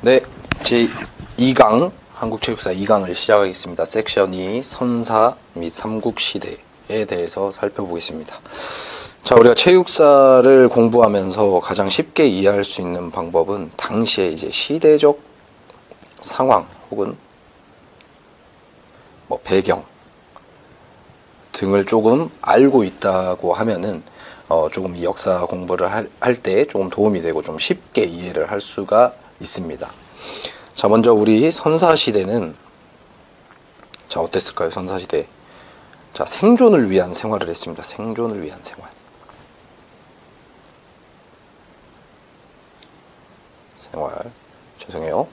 네, 제2강 한국체육사 2강을 시작하겠습니다. 섹션 2 선사 및 삼국시대에 대해서 살펴보겠습니다. 자, 우리가 체육사를 공부하면서 가장 쉽게 이해할 수 있는 방법은 당시에 이제 시대적 상황 혹은 배경 등을 조금 알고 있다고 하면은 조금 이 역사 공부를 할 때 조금 도움이 되고 좀 쉽게 이해를 할 수가 있습니다. 자, 먼저 우리 선사시대는 자, 어땠을까요? 선사시대. 자, 생존을 위한 생활을 했습니다. 생존을 위한 생활. 죄송해요.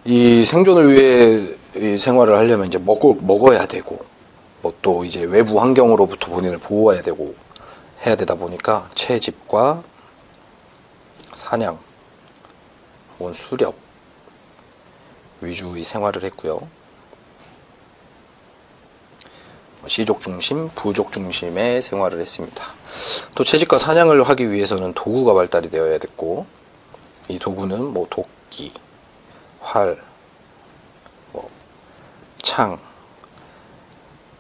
이 생존을 위해 이 생활을 하려면 이제 먹어야 되고, 또 이제 외부 환경으로부터 본인을 보호해야 되고 해야 되다 보니까 채집과 사냥 혹은 수렵 위주의 생활을 했고요. 시족 중심, 부족 중심의 생활을 했습니다. 또 채집과 사냥을 하기 위해서는 도구가 발달이 되어야 됐고, 이 도구는 도끼, 활, 창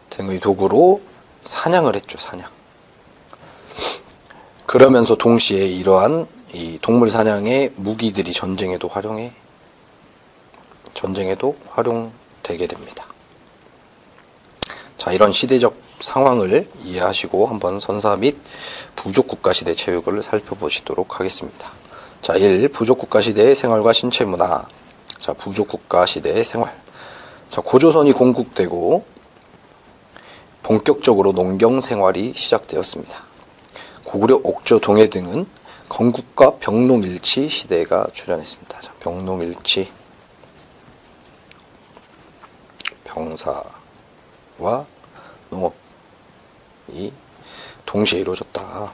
등의 도구로 사냥을 했죠. 사냥. 그러면서 동시에 이러한 이 동물 사냥의 무기들이 전쟁에도 활용되게 됩니다. 자, 이런 시대적 상황을 이해하시고 한번 선사 및 부족국가시대 체육을 살펴보시도록 하겠습니다. 자, 1. 부족국가시대의 생활과 신체문화. 자, 부족국가시대의 생활. 자, 고조선이 건국되고 본격적으로 농경생활이 시작되었습니다. 고구려, 옥조, 동해 등은 건국과 병농일치 시대가 출현했습니다. 자, 병농일치. 병사와 농업이 동시에 이루어졌다.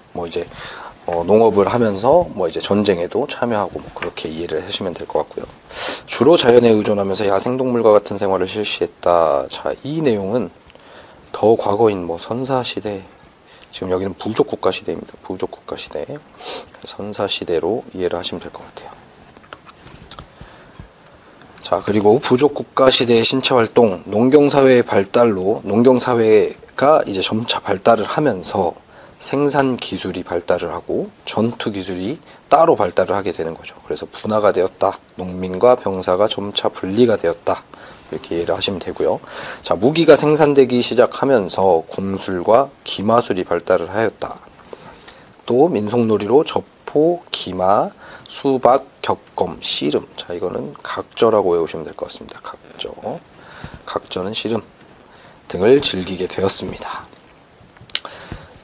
농업을 하면서 이제 전쟁에도 참여하고 그렇게 이해를 하시면 될 것 같고요. 주로 자연에 의존하면서 야생동물과 같은 생활을 실시했다. 자, 이 내용은 더 과거인 선사시대, 지금 여기는 부족국가시대입니다. 부족국가시대. 선사시대로 이해를 하시면 될 것 같아요. 자, 그리고 부족국가시대의 신체활동, 농경사회의 발달로 농경사회가 이제 점차 발달을 하면서 생산기술이 발달을 하고 전투기술이 따로 발달을 하게 되는 거죠. 그래서 분화가 되었다. 농민과 병사가 점차 분리가 되었다. 이렇게 이해를 하시면 되고요. 자, 무기가 생산되기 시작하면서 공술과 기마술이 발달을 하였다. 또 민속놀이로 젖포, 기마, 수박, 격검, 씨름. 자, 이거는 각저라고 외우시면 될 것 같습니다. 각저. 각저는 씨름 등을 즐기게 되었습니다.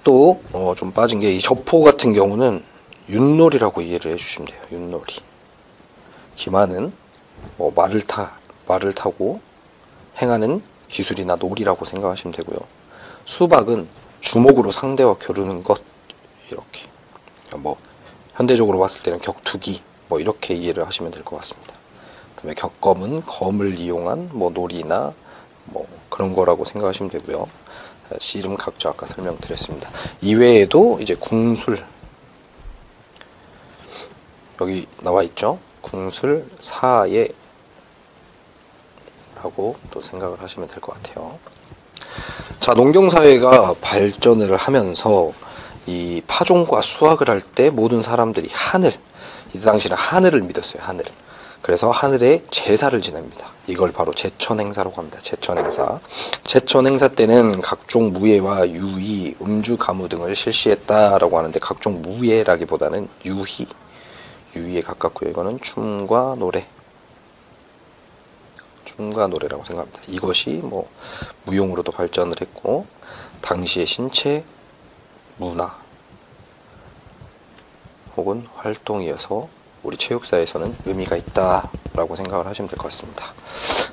또 좀 빠진 게 이 젖포 같은 경우는 윷놀이라고 이해를 해주시면 돼요. 윷놀이. 기마는 말을 타고 행하는 기술이나 놀이라고 생각하시면 되고요. 수박은 주먹으로 상대와 겨루는 것, 이렇게 현대적으로 봤을 때는 격투기 이렇게 이해를 하시면 될 것 같습니다. 그다음에 격검은 검을 이용한 놀이나 그런 거라고 생각하시면 되고요. 씨름, 각저 아까 설명드렸습니다. 이외에도 이제 궁술, 여기 나와 있죠. 궁술, 사예 라고 또 생각을 하시면 될 것 같아요. 자, 농경사회가 발전을 하면서 이 파종과 수확을 할 때 모든 사람들이 이 당시는 하늘을 믿었어요. 하늘. 그래서 하늘에 제사를 지냅니다. 이걸 바로 제천행사라고 합니다. 제천행사. 제천행사 때는 각종 무예와 유희, 음주, 가무 등을 실시했다라고 하는데, 각종 무예라기보다는 유희에 가깝고요. 이거는 춤과 노래라고 생각합니다. 이것이 무용으로도 발전을 했고, 당시의 신체 문화 혹은 활동이어서 우리 체육사에서는 의미가 있다라고 생각을 하시면 될 것 같습니다.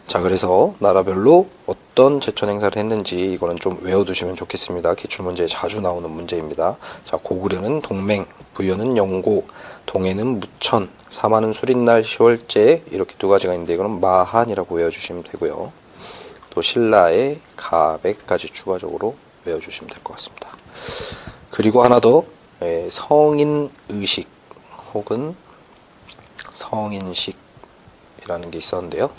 자, 그래서 나라별로 어떤 제천 행사를 했는지 이거는 좀 외워두시면 좋겠습니다. 기출문제에 자주 나오는 문제입니다. 자, 고구려는 동맹, 부여는 영고, 동해는 무천, 사마는 수린날 10월째, 이렇게 두 가지가 있는데 이거는 마한이라고 외워주시면 되고요. 또 신라의 가백까지 추가적으로 외워주시면 될 것 같습니다. 그리고 하나 더, 성인의식 혹은 성인식이라는 게 있었는데요.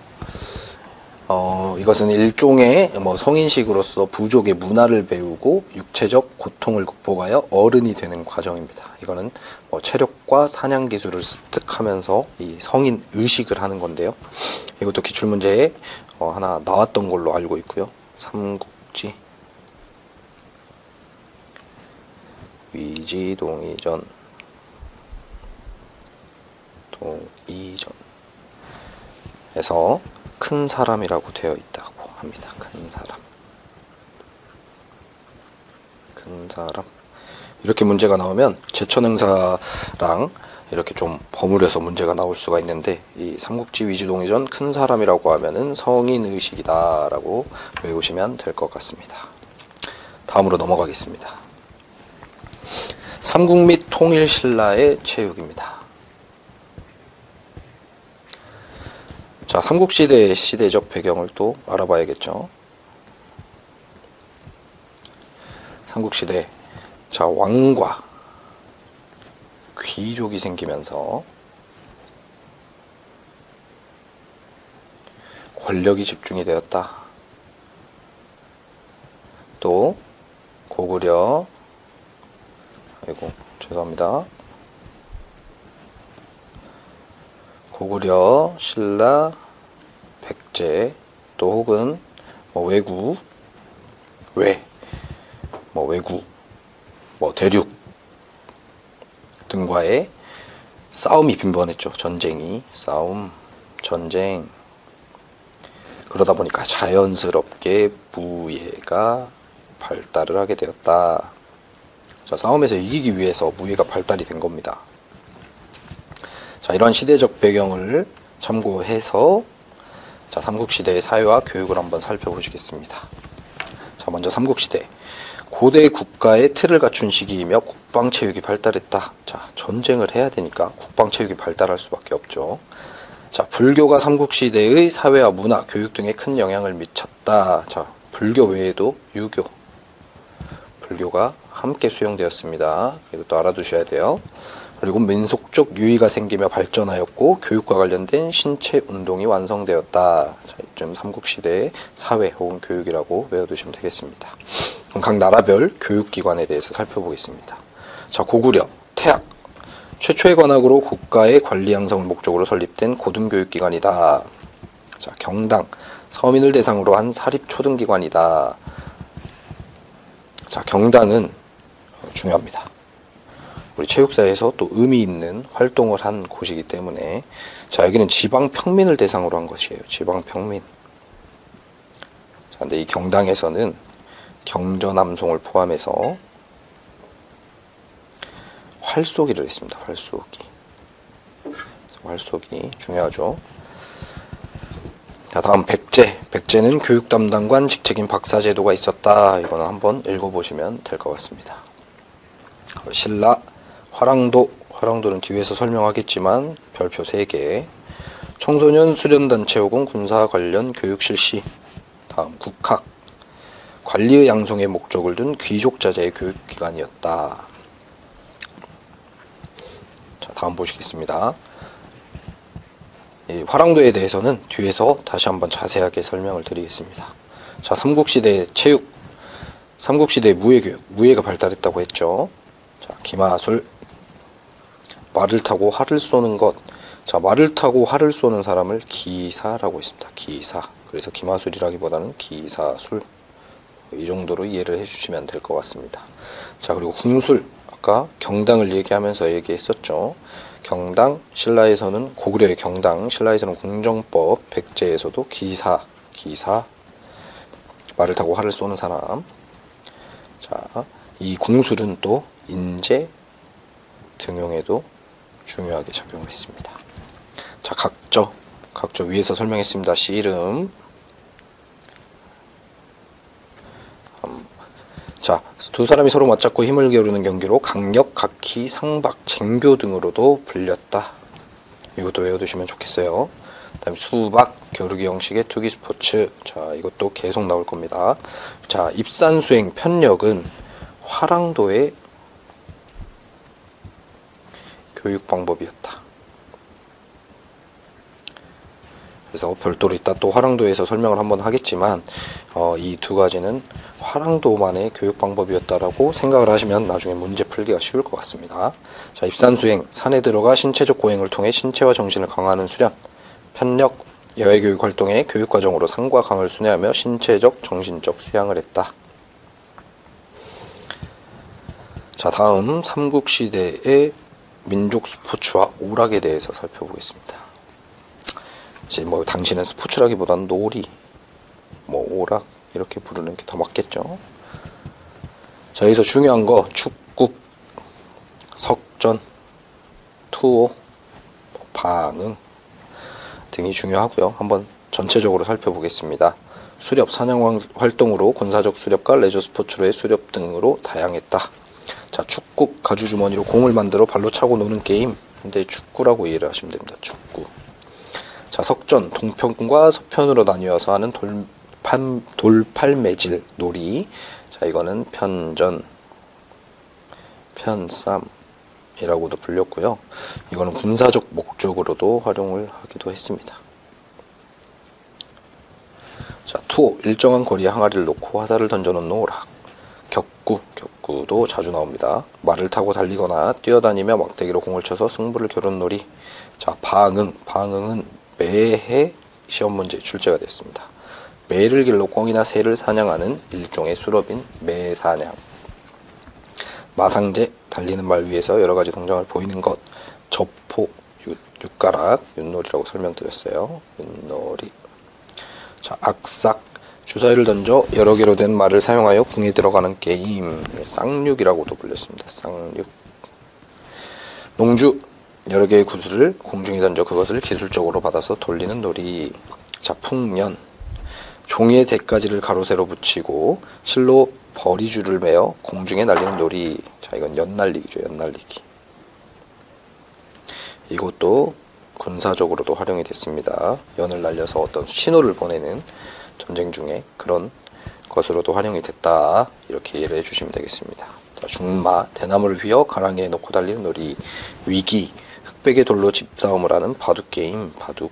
이것은 일종의 성인식으로서 부족의 문화를 배우고 육체적 고통을 극복하여 어른이 되는 과정입니다. 이거는 체력과 사냥 기술을 습득하면서 이 성인 의식을 하는 건데요. 이것도 기출문제에 하나 나왔던 걸로 알고 있고요. 삼국지 위지 동의전 에서 큰 사람이라고 되어 있다고 합니다. 큰 사람. 이렇게 문제가 나오면 제천행사랑 이렇게 좀 버무려서 문제가 나올 수가 있는데, 이 삼국지 위지동의전 큰 사람이라고 하면은 성인의식이다라고 외우시면 될 것 같습니다. 다음으로 넘어가겠습니다. 삼국 및 통일신라의 체육입니다. 자, 삼국시대의 시대적 배경을 또 알아봐야겠죠. 삼국시대, 자, 왕과 귀족이 생기면서 권력이 집중이 되었다. 또 고구려, 고구려, 신라, 백제, 또 혹은 외구, 대륙 등과의 싸움이 빈번했죠. 전쟁. 그러다 보니까 자연스럽게 무예가 발달을 하게 되었다. 자, 싸움에서 이기기 위해서 무예가 발달이 된 겁니다. 자, 이런 시대적 배경을 참고해서 자, 삼국시대의 사회와 교육을 한번 살펴보시겠습니다. 자, 먼저 삼국시대. 고대 국가의 틀을 갖춘 시기이며 국방체육이 발달했다. 자, 전쟁을 해야 되니까 국방체육이 발달할 수밖에 없죠. 자, 불교가 삼국시대의 사회와 문화, 교육 등에 큰 영향을 미쳤다. 자, 불교 외에도 유교, 불교가 함께 수용되었습니다. 이것도 알아두셔야 돼요. 그리고 민속적 유의가 생기며 발전하였고 교육과 관련된 신체 운동이 완성되었다. 자, 이쯤 삼국시대의 사회 혹은 교육이라고 외워두시면 되겠습니다. 그럼 각 나라별 교육기관에 대해서 살펴보겠습니다. 자, 고구려, 태학. 최초의 관학으로 국가의 관리 양성을 목적으로 설립된 고등교육기관이다. 자, 경당. 서민을 대상으로 한 사립초등기관이다. 자, 경당은 중요합니다. 우리 체육사에서 또 의미 있는 활동을 한 곳이기 때문에, 자, 여기는 지방 평민을 대상으로 한 것이에요. 지방 평민. 자, 근데 이 경당에서는 경전암송을 포함해서 활쏘기를 했습니다. 활쏘기 중요하죠. 자, 다음 백제. 백제는 교육 담당관 직책인 박사 제도가 있었다. 이거는 한번 읽어보시면 될 것 같습니다. 신라, 화랑도는 뒤에서 설명하겠지만 별표 3개. 청소년 수련단체 혹은 군사 관련 교육 실시. 다음 국학. 관리의 양성의 목적을 둔 귀족자재의 교육기관이었다. 자, 다음 보시겠습니다. 이 화랑도에 대해서는 뒤에서 다시 한번 자세하게 설명을 드리겠습니다. 자, 삼국시대의 체육. 삼국시대의 무예교육. 무예가 발달했다고 했죠. 자, 기마술. 말을 타고 활을 쏘는 것. 자, 말을 타고 활을 쏘는 사람을 기사라고 했습니다. 기사. 그래서 기마술이라기보다는 기사술. 이 정도로 이해를 해주시면 될 것 같습니다. 자, 그리고 궁술. 아까 경당을 얘기하면서 얘기했었죠. 경당, 신라에서는 고구려의 경당, 신라에서는 궁정법, 백제에서도 기사. 말을 타고 활을 쏘는 사람. 자, 이 궁술은 또 인재 등용에도 중요하게 작용을 했습니다. 자, 각저 위에서 설명했습니다. 씨름. 자, 두 사람이 서로 맞잡고 힘을 겨루는 경기로 강력, 각희, 상박, 쟁교 등으로도 불렸다. 이것도 외워두시면 좋겠어요. 그다음 수박, 겨루기 형식의 투기 스포츠. 자, 이것도 계속 나올 겁니다. 자, 입산수행 편력은 화랑도의 교육 방법이었다. 그래서 별도로 이따 또 화랑도에서 설명을 한번 하겠지만 이 두 가지는 화랑도만의 교육 방법이었다라고 생각을 하시면 나중에 문제 풀기가 쉬울 것 같습니다. 자, 입산수행, 산에 들어가 신체적 고행을 통해 신체와 정신을 강화하는 수련, 편력, 야외교육 활동의 교육과정으로 산과 강을 순회하며 신체적, 정신적 수양을 했다. 자, 다음 삼국시대의 민족 스포츠와 오락에 대해서 살펴보겠습니다. 이제 뭐 당시는 스포츠라기보다는 놀이, 뭐 오락 이렇게 부르는 게 더 맞겠죠. 자, 여기서 중요한 거 축구, 석전, 투호, 방응 등이 중요하고요. 한번 전체적으로 살펴보겠습니다. 수렵, 사냥 활동으로 군사적 수렵과 레저 스포츠로의 수렵 등으로 다양했다. 자, 축구, 가주주머니로 공을 만들어 발로 차고 노는 게임. 근데 축구라고 이해를 하시면 됩니다. 축구. 자, 석전, 동편과 서편으로 나뉘어서 하는 돌팔매질 놀이. 자, 이거는 편전, 편쌈이라고도 불렸고요. 이거는 군사적 목적으로도 활용을 하기도 했습니다. 자, 투호, 일정한 거리에 항아리를 놓고 화살을 던져놓는 오락. 격구도 자주 나옵니다. 말을 타고 달리거나 뛰어다니며 막대기로 공을 쳐서 승부를 겨루는 놀이. 자, 방응은 매해 시험 문제에 출제가 됐습니다. 매를 길러 꿩이나 새를 사냥하는 일종의 수렵인 매사냥. 마상제, 달리는 말 위에서 여러가지 동작을 보이는 것. 저포, 윳가락, 윳놀이라고 설명드렸어요. 윳놀이. 자, 악삭, 주사위를 던져 여러 개로 된 말을 사용하여 궁에 들어가는 게임. 쌍육이라고도 불렸습니다. 쌍육. 농주, 여러 개의 구슬을 공중에 던져 그것을 기술적으로 받아서 돌리는 놀이. 자, 풍년, 종이에 대가지를 가로 세로 붙이고 실로 버리줄을 매어 공중에 날리는 놀이. 자, 이건 연날리기죠. 연날리기. 이것도 군사적으로도 활용이 됐습니다. 연을 날려서 어떤 신호를 보내는 전쟁 중에 그런 것으로도 활용이 됐다. 이렇게 이해를 해주시면 되겠습니다. 자, 중마, 대나무를 휘어 가랑이에 놓고 달리는 놀이. 위기, 흑백의 돌로 집싸움을 하는 바둑게임. 바둑.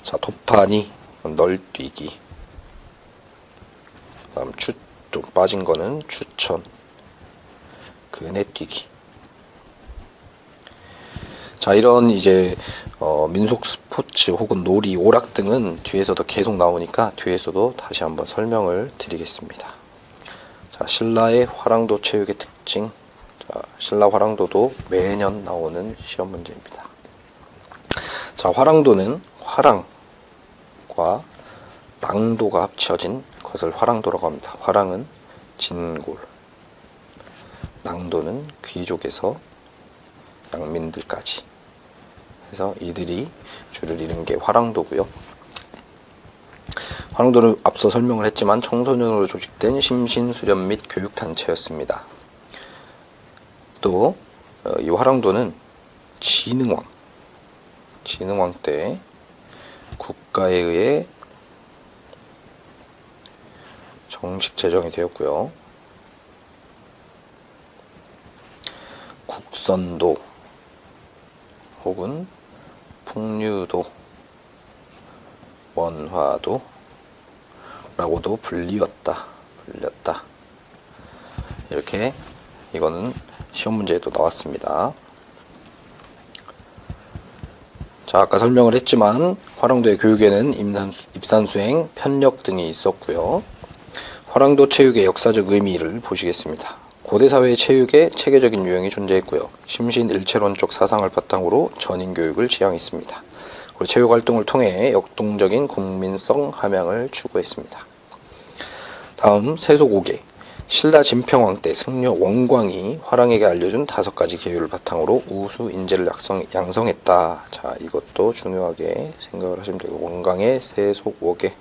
자, 도파니, 널뛰기. 다음 좀 빠진 거는 추천, 그네뛰기. 자, 이런 이제 민속 스포츠 혹은 놀이, 오락 등은 뒤에서도 계속 나오니까 뒤에서도 다시 한번 설명을 드리겠습니다. 자, 신라의 화랑도 체육의 특징. 자, 신라 화랑도도 매년 나오는 시험 문제입니다. 자, 화랑도는 화랑과 낭도가 합쳐진 것을 화랑도라고 합니다. 화랑은 진골, 낭도는 귀족에서 양민들까지 해서 이들이 줄을 이룬 게 화랑도고요. 화랑도는 앞서 설명을 했지만 청소년으로 조직된 심신수련 및 교육단체였습니다. 또 이 화랑도는 진흥왕 때 국가에 의해 정식 제정이 되었고요. 국선도 혹은 풍류도, 원화도 라고도 불렸다. 이렇게 이거는 시험 문제에도 나왔습니다. 자, 아까 설명을 했지만 화랑도의 교육에는 입산수행, 편력 등이 있었고요. 화랑도 체육의 역사적 의미를 보시겠습니다. 고대 사회의 체육에 체계적인 유형이 존재했고요. 심신일체론적 사상을 바탕으로 전인교육을 지향했습니다. 그리고 체육활동을 통해 역동적인 국민성 함양을 추구했습니다. 다음 세속5개. 신라 진평왕 때 승려 원광이 화랑에게 알려준 5가지 계율을 바탕으로 우수 인재를 양성했다. 자, 이것도 중요하게 생각을 하시면 되고, 원광의 세속5개.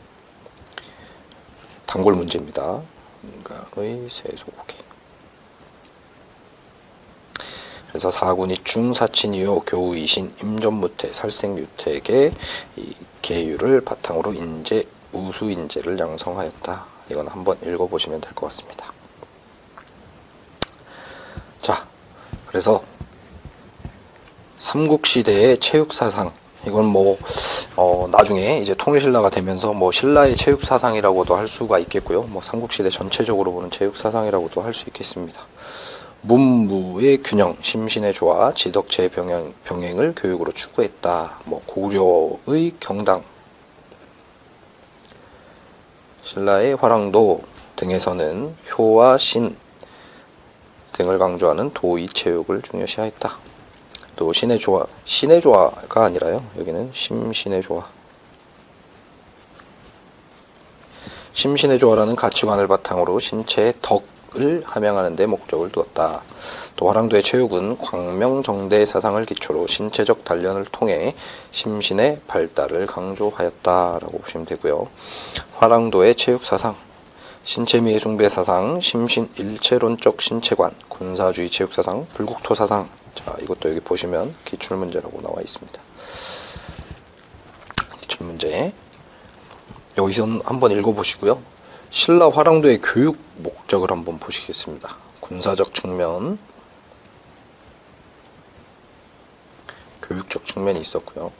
단골 문제입니다. 원광의 세속5개. 그래서 사군이충, 사친이요, 교우이신, 임전무태, 살생유택의 이 계율을 바탕으로 우수 인재를 양성하였다. 이건 한번 읽어보시면 될 것 같습니다. 자, 그래서 삼국시대의 체육사상 이건 뭐 나중에 이제 통일신라가 되면서 뭐 신라의 체육사상이라고도 할 수가 있겠고요. 뭐 삼국시대 전체적으로 보는 체육사상이라고도 할 수 있겠습니다. 문무의 균형, 심신의 조화, 지덕체의 병행을 교육으로 추구했다. 뭐 고려의 경당, 신라의 화랑도 등에서는 효와 신 등을 강조하는 도의 체육을 중요시하였다. 또 신의 조화, 신의 조화가 아니라요. 여기는 심신의 조화. 심신의 조화라는 가치관을 바탕으로 신체의 덕을 함양하는 데 목적을 두었다. 또 화랑도의 체육은 광명정대 사상을 기초로 신체적 단련을 통해 심신의 발달을 강조하였다라고 보시면 되고요. 화랑도의 체육 사상, 신체미의 숭배 사상, 심신 일체론적 신체관, 군사주의 체육 사상, 불국토 사상. 자, 이것도 여기 보시면 기출문제라고 나와 있습니다. 기출문제. 여기서 한번 읽어보시고요. 신라 화랑도의 교육 목적을 한번 보시겠습니다. 군사적 측면, 교육적 측면이 있었고요.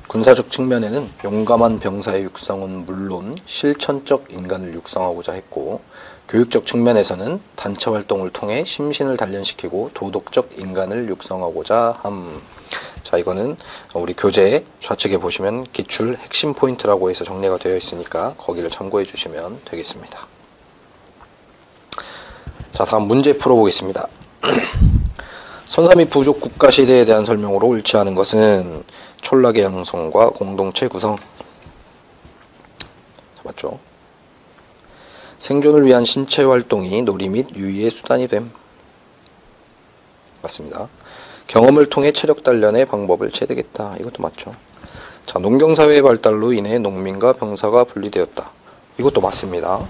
군사적 측면에는 용감한 병사의 육성은 물론 실천적 인간을 육성하고자 했고, 교육적 측면에서는 단체 활동을 통해 심신을 단련시키고 도덕적 인간을 육성하고자 함. 자, 이거는 우리 교재 좌측에 보시면 기출 핵심 포인트라고 해서 정리가 되어 있으니까 거기를 참고해 주시면 되겠습니다. 자, 다음 문제 풀어보겠습니다. 선사 및 부족 국가 시대에 대한 설명으로 옳지 않은 것은 촌락의 양성과 공동체 구성. 맞죠? 생존을 위한 신체 활동이 놀이 및 유의의 수단이 됨. 맞습니다. 경험을 통해 체력 단련의 방법을 체득했다. 이것도 맞죠. 자, 농경사회의 발달로 인해 농민과 병사가 분리되었다. 이것도 맞습니다.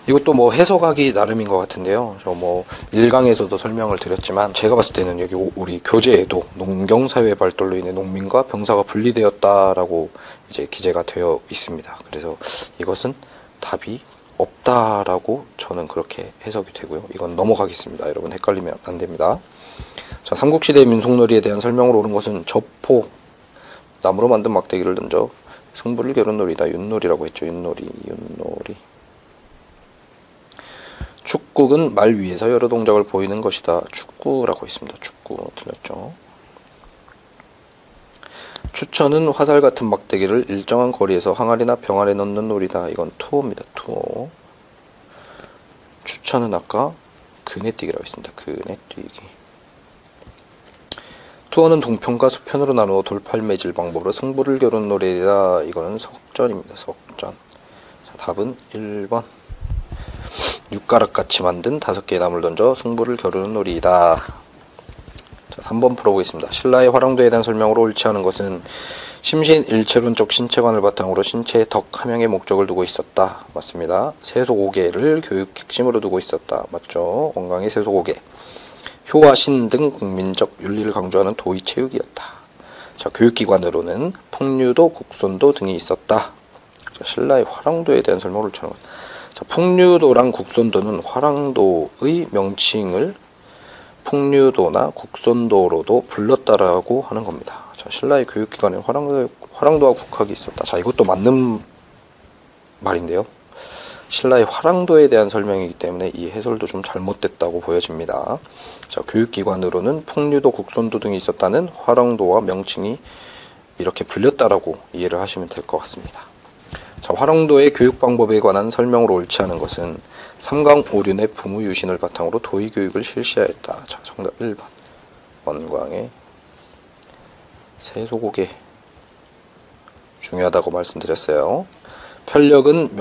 이것도 뭐 해석하기 나름인 것 같은데요. 저 뭐 1강에서도 설명을 드렸지만 제가 봤을 때는 여기 우리 교재에도 농경사회의 발달로 인해 농민과 병사가 분리되었다라고 이제 기재가 되어 있습니다. 그래서 이것은 답이 없다라고 저는 그렇게 해석이 되고요. 이건 넘어가겠습니다. 여러분 헷갈리면 안 됩니다. 자, 삼국시대 민속놀이에 대한 설명으로 옳은 것은 저포, 나무로 만든 막대기를 던져 승부를 겨룬 놀이다. 윷놀이라고 했죠. 윷놀이. 축구는 말 위에서 여러 동작을 보이는 것이다. 축구라고 했습니다. 축구 틀렸죠. 추천은 화살 같은 막대기를 일정한 거리에서 항아리나 병아리에 넣는 놀이다. 이건 투어입니다. 투어. 추천은 아까 그네뛰기라고 했습니다. 그네뛰기. 투어는 동편과 서편으로 나누어 돌팔 매질 방법으로 승부를 겨루는 놀이다. 이거는 석전입니다. 석전. 자, 답은 1번. 육가락같이 만든 5개의 나무를 던져 승부를 겨루는 놀이이다. 자, 3번 풀어보겠습니다. 신라의 화랑도에 대한 설명으로 옳지 않은 것은 심신 일체론적 신체관을 바탕으로 신체의 덕 함양의 목적을 두고 있었다. 맞습니다. 세속오계를 교육 핵심으로 두고 있었다. 맞죠. 원강의 세속오계. 효와 신 등 국민적 윤리를 강조하는 도의 체육이었다. 자, 교육기관으로는 풍류도, 국선도 등이 있었다. 자, 신라의 화랑도에 대한 설명을 옳지 않은 것. 자, 풍류도랑 국선도는 화랑도의 명칭을 풍류도나 국선도로도 불렀다라고 하는 겁니다. 자, 신라의 교육기관에 화랑도와 국학이 있었다. 자, 이것도 맞는 말인데요. 신라의 화랑도에 대한 설명이기 때문에 이 해설도 좀 잘못됐다고 보여집니다. 자, 교육기관으로는 풍류도, 국선도 등이 있었다는 화랑도와 명칭이 이렇게 불렸다라고 이해를 하시면 될 것 같습니다. 자, 화랑도의 교육 방법에 관한 설명으로 옳지 않은 것은 삼강오륜의 부무유신을 바탕으로 도의 교육을 실시하였다. 자, 정답 1번. 원광의 세속오계 중요하다고 말씀드렸어요. 편력은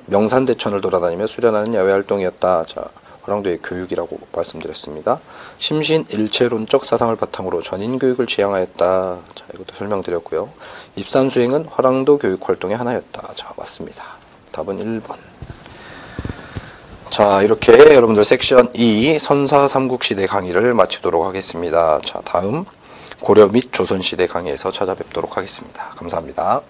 명산대천을 돌아다니며 수련하는 야외 활동이었다. 자, 화랑도의 교육이라고 말씀드렸습니다. 심신 일체론적 사상을 바탕으로 전인교육을 지향하였다. 자, 이것도 설명드렸고요. 입산수행은 화랑도 교육 활동의 하나였다. 자, 맞습니다. 답은 1번. 자, 이렇게 여러분들 섹션 2 선사 삼국시대 강의를 마치도록 하겠습니다. 자, 다음 고려 및 조선시대 강의에서 찾아뵙도록 하겠습니다. 감사합니다.